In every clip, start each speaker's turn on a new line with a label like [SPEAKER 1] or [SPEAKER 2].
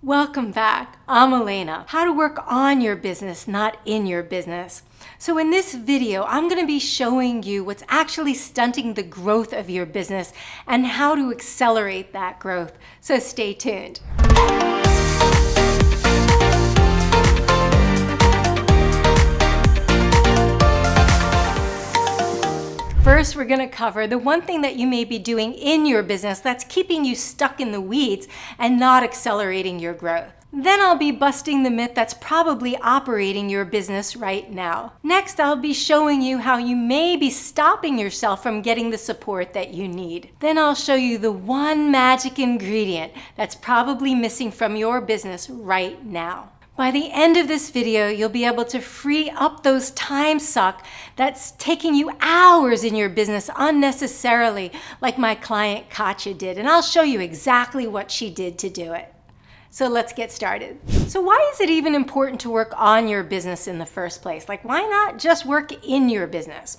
[SPEAKER 1] Welcome back. I'm Alaina. How to work on your business, not in your business. So in this video, I'm going to be showing you what's actually stunting the growth of your business and how to accelerate that growth. So stay tuned. First, we're going to cover the one thing that you may be doing in your business that's keeping you stuck in the weeds and not accelerating your growth. Then I'll be busting the myth that's probably operating your business right now. Next, I'll be showing you how you may be stopping yourself from getting the support that you need. Then I'll show you the one magic ingredient that's probably missing from your business right now. By the end of this video, you'll be able to free up those time suck that's taking you hours in your business unnecessarily, like my client Katya did, and I'll show you exactly what she did to do it. So let's get started. So why is it even important to work on your business in the first place? Like, why not just work in your business?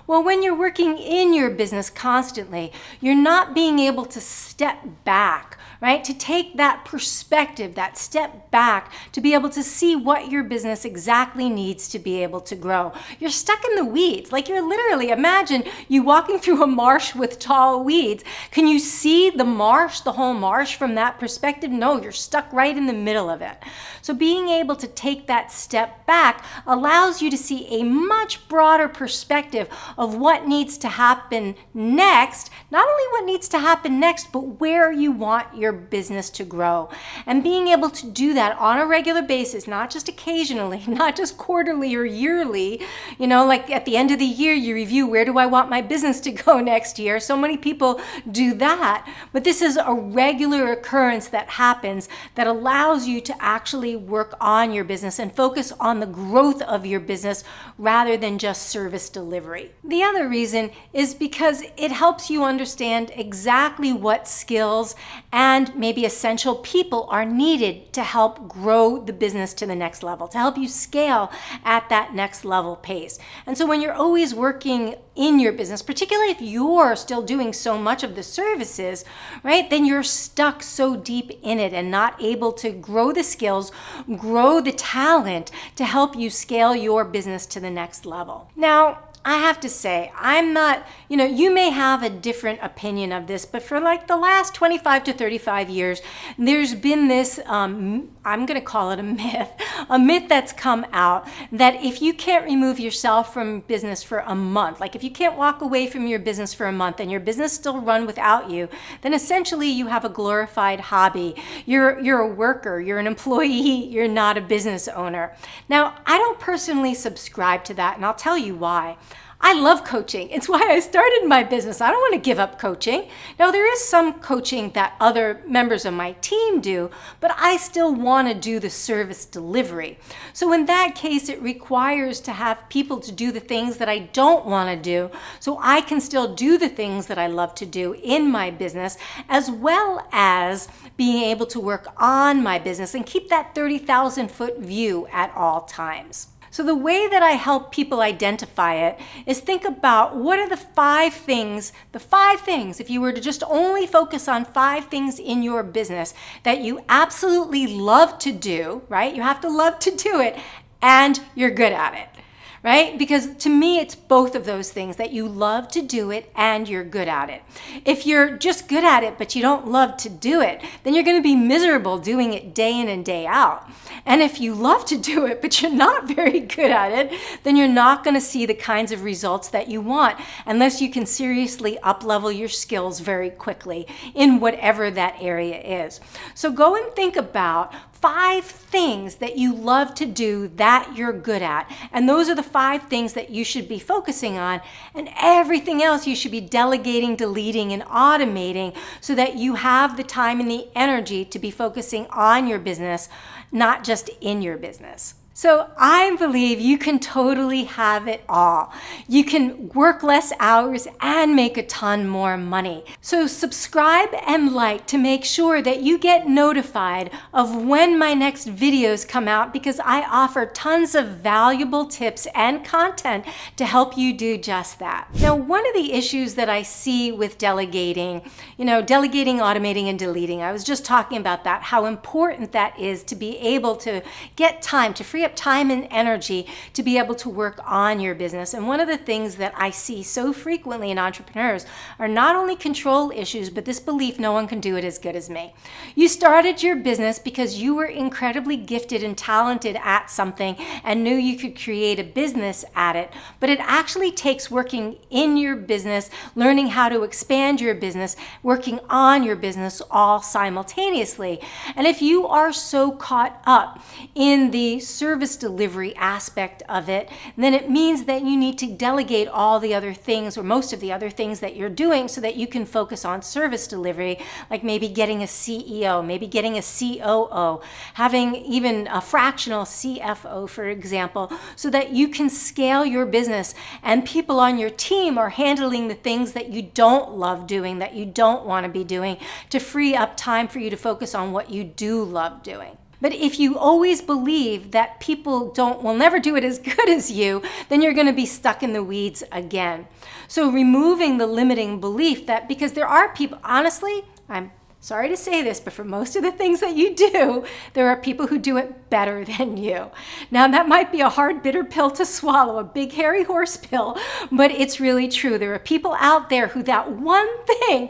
[SPEAKER 1] Well, when you're working in your business constantly, you're not being able to step back, right? To take that perspective, that step back, to be able to see what your business exactly needs to be able to grow. You're stuck in the weeds. Like, you're literally, imagine you walking through a marsh with tall weeds. Can you see the marsh, the whole marsh from that perspective? No, you're stuck right in the middle of it. So being able to take that step back allows you to see a much broader perspective of what needs to happen next. Not only what needs to happen next, but where you want your business to grow. And being able to do that on a regular basis, not just occasionally, not just quarterly or yearly, like at the end of the year, you review, where do I want my business to go next year? So many people do that, but this is a regular occurrence that happens that allows you to actually work on your business and focus on the growth of your business rather than just service delivery. The other reason is because it helps you understand exactly what skills and maybe essential people are needed to help grow the business to the next level, to help you scale at that next level pace. And so when you're always working in your business, particularly if you're still doing so much of the services, right, then you're stuck so deep in it and not able to grow the skills, grow the talent to help you scale your business to the next level. Now, I have to say, I'm not, you may have a different opinion of this, but for like the last 25 to 35 years, there's been this, I'm going to call it a myth that's come out that if you can't remove yourself from business for a month, like if you can't walk away from your business for a month and your business still run without you, then essentially you have a glorified hobby. You're a worker, you're an employee, you're not a business owner. Now, I don't personally subscribe to that, and I'll tell you why. I love coaching. It's why I started my business. I don't want to give up coaching. Now, there is some coaching that other members of my team do, but I still want to do the service delivery. So in that case, it requires to have people to do the things that I don't want to do, so I can still do the things that I love to do in my business, as well as being able to work on my business and keep that 30,000-foot view at all times. So the way that I help people identify it is think about what are the five things, if you were to just only focus on 5 things in your business that you absolutely love to do, right? You have to love to do it and you're good at it. Right? Because to me, it's both of those things, that you love to do it and you're good at it. If you're just good at it, but you don't love to do it, then you're going to be miserable doing it day in and day out. And if you love to do it, but you're not very good at it, then you're not going to see the kinds of results that you want unless you can seriously up-level your skills very quickly in whatever that area is. So go and think about 5 things that you love to do that you're good at. And those are the 5 things that you should be focusing on. And everything else you should be delegating, deleting, and automating so that you have the time and the energy to be focusing on your business, not just in your business. So I believe you can totally have it all. You can work less hours and make a ton more money. So subscribe and like to make sure that you get notified of when my next videos come out, because I offer tons of valuable tips and content to help you do just that. Now, one of the issues that I see with delegating, delegating, automating, and deleting, I was just talking about that, how important that is to be able to get time, to free up time and energy to be able to work on your business. And one of the things that I see so frequently in entrepreneurs are not only control issues, but this belief no one can do it as good as me. You started your business because you were incredibly gifted and talented at something and knew you could create a business at it. But it actually takes working in your business, learning how to expand your business, working on your business all simultaneously. And if you are so caught up in the service delivery aspect of it, then it means that you need to delegate all the other things, or most of the other things that you're doing, so that you can focus on service delivery, like maybe getting a CEO, maybe getting a COO, having even a fractional CFO, for example, so that you can scale your business and people on your team are handling the things that you don't love doing, that you don't want to be doing, to free up time for you to focus on what you do love doing. But if you always believe that people will never do it as good as you, then you're going to be stuck in the weeds again. So removing the limiting belief that, because there are people, honestly, I'm sorry to say this, but for most of the things that you do, there are people who do it better than you. Now, that might be a hard, bitter pill to swallow, a big, hairy horse pill, but it's really true. There are people out there who that one thing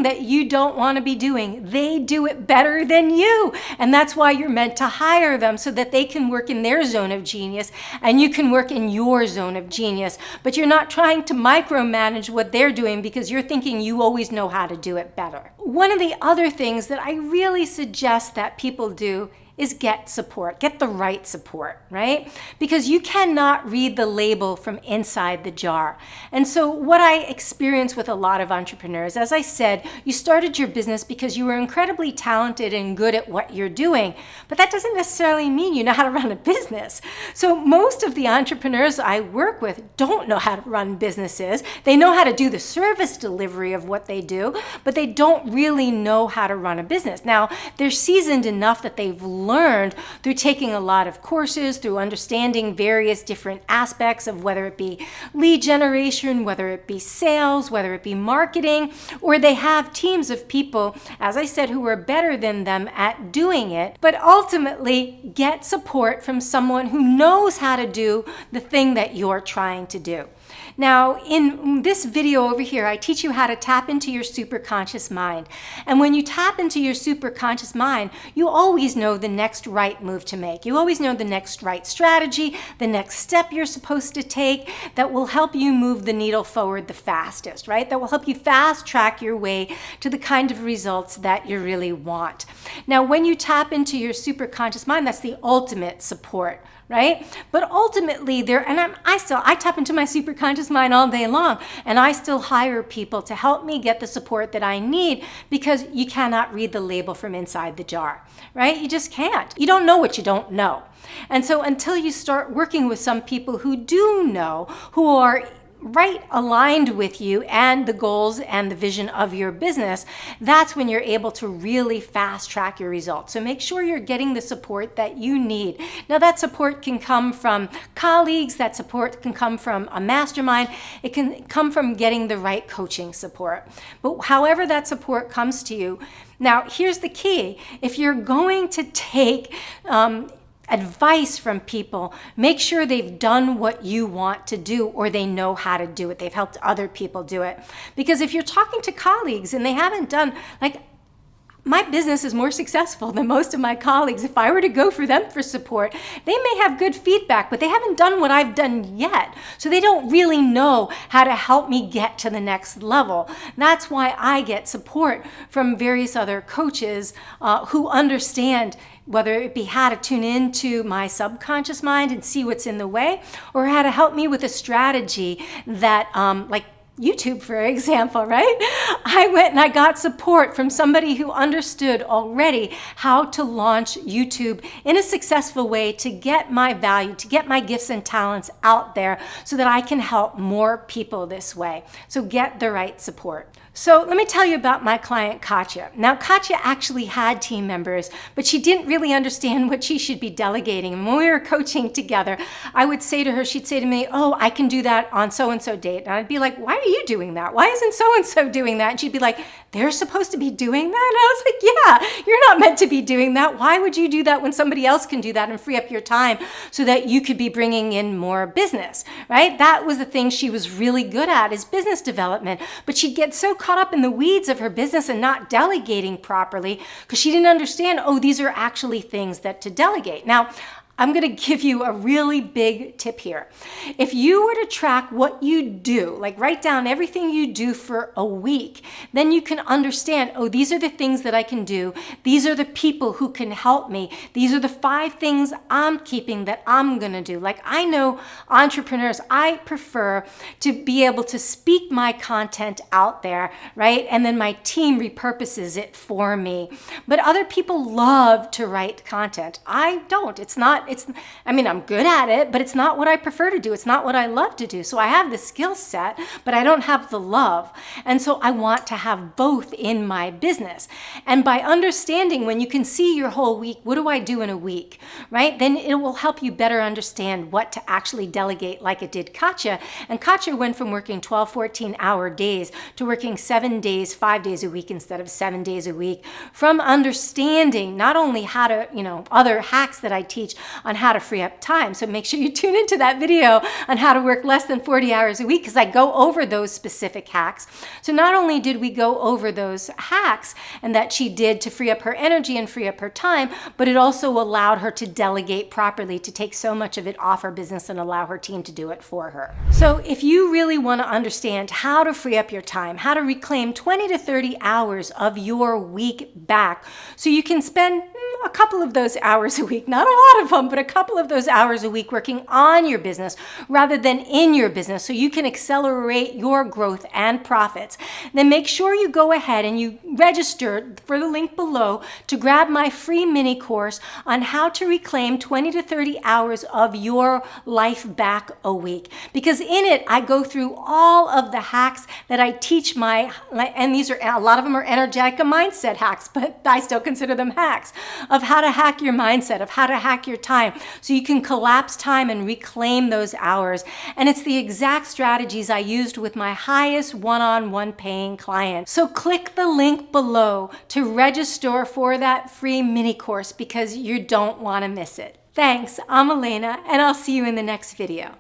[SPEAKER 1] that you don't want to be doing, they do it better than you. And that's why you're meant to hire them, so that they can work in their zone of genius and you can work in your zone of genius. But you're not trying to micromanage what they're doing because you're thinking you always know how to do it better. One of the other things that I really suggest that people do is get support, get the right support, right? Because you cannot read the label from inside the jar. And so what I experience with a lot of entrepreneurs, as I said, you started your business because you were incredibly talented and good at what you're doing, but that doesn't necessarily mean you know how to run a business. So most of the entrepreneurs I work with don't know how to run businesses. They know how to do the service delivery of what they do, but they don't really know how to run a business. Now, they're seasoned enough that they've learned through taking a lot of courses, through understanding various different aspects of whether it be lead generation, whether it be sales, whether it be marketing, or they have teams of people, as I said, who are better than them at doing it, but ultimately get support from someone who knows how to do the thing that you're trying to do. Now, in this video over here, I teach you how to tap into your superconscious mind. And when you tap into your superconscious mind, you always know the next right move to make. You always know the next right strategy, the next step you're supposed to take that will help you move the needle forward the fastest, right? That will help you fast track your way to the kind of results that you really want. Now, when you tap into your superconscious mind, that's the ultimate support, right? But ultimately I tap into my superconscious mind all day long, and I still hire people to help me get the support that I need, because you cannot read the label from inside the jar, right? You just can't. You don't know what you don't know. And so until you start working with some people who do know, who are right aligned with you and the goals and the vision of your business, that's when you're able to really fast track your results. So make sure you're getting the support that you need. Now, that support can come from colleagues, that support can come from a mastermind, it can come from getting the right coaching support. But however that support comes to you, now here's the key. If you're going to take advice from people, make sure they've done what you want to do, or they know how to do it. They've helped other people do it. Because if you're talking to colleagues and they haven't done, like, my business is more successful than most of my colleagues. If I were to go for them for support, they may have good feedback, but they haven't done what I've done yet. So they don't really know how to help me get to the next level. That's why I get support from various other coaches who understand, whether it be how to tune into my subconscious mind and see what's in the way, or how to help me with a strategy that YouTube, for example, right? I went and I got support from somebody who understood already how to launch YouTube in a successful way to get my value, to get my gifts and talents out there so that I can help more people this way. So get the right support. So let me tell you about my client, Katya. Now, Katya actually had team members, but she didn't really understand what she should be delegating. And when we were coaching together, I would say to her, she'd say to me, oh, I can do that on so-and-so date. And I'd be like, why are you doing that? Why isn't so-and-so doing that? And she'd be like, they're supposed to be doing that? And I was like, yeah, you're not meant to be doing that. Why would you do that when somebody else can do that and free up your time so that you could be bringing in more business, right? That was the thing she was really good at, is business development. But she'd get so caught up in the weeds of her business and not delegating properly because she didn't understand, oh, these are actually things that to delegate. Now, I'm going to give you a really big tip here. If you were to track what you do, like write down everything you do for a week, then you can understand, oh, these are the things that I can do. These are the people who can help me. These are the 5 things I'm keeping that I'm going to do. Like, I know entrepreneurs, I prefer to be able to speak my content out there, right? And then my team repurposes it for me. But other people love to write content. I don't. I'm good at it, but it's not what I prefer to do. It's not what I love to do. So I have the skill set, but I don't have the love. And so I want to have both in my business. And by understanding, when you can see your whole week, what do I do in a week, right? Then it will help you better understand what to actually delegate, like it did Katya. And Katya went from working 12, 14-hour days to working 7 days, 5 days a week instead of 7 days a week, from understanding not only how to, other hacks that I teach on how to free up time. So make sure you tune into that video on how to work less than 40 hours a week, because I go over those specific hacks. So not only did we go over those hacks and that she did to free up her energy and free up her time, but it also allowed her to delegate properly, to take so much of it off her business and allow her team to do it for her. So if you really want to understand how to free up your time, how to reclaim 20 to 30 hours of your week back so you can spend a couple of those hours a week, not a lot of them, but a couple of those hours a week working on your business rather than in your business so you can accelerate your growth and profits, then make sure you go ahead and you register for the link below to grab my free mini course on how to reclaim 20 to 30 hours of your life back a week. Because in it, I go through all of the hacks that I teach and these are, a lot of them are energetic mindset hacks, but I still consider them hacks, of how to hack your mindset, of how to hack your time so you can collapse time and reclaim those hours. And it's the exact strategies I used with my highest one-on-one paying clients. So click the link below to register for that free mini course because you don't want to miss it. Thanks, I'm Alaina, and I'll see you in the next video.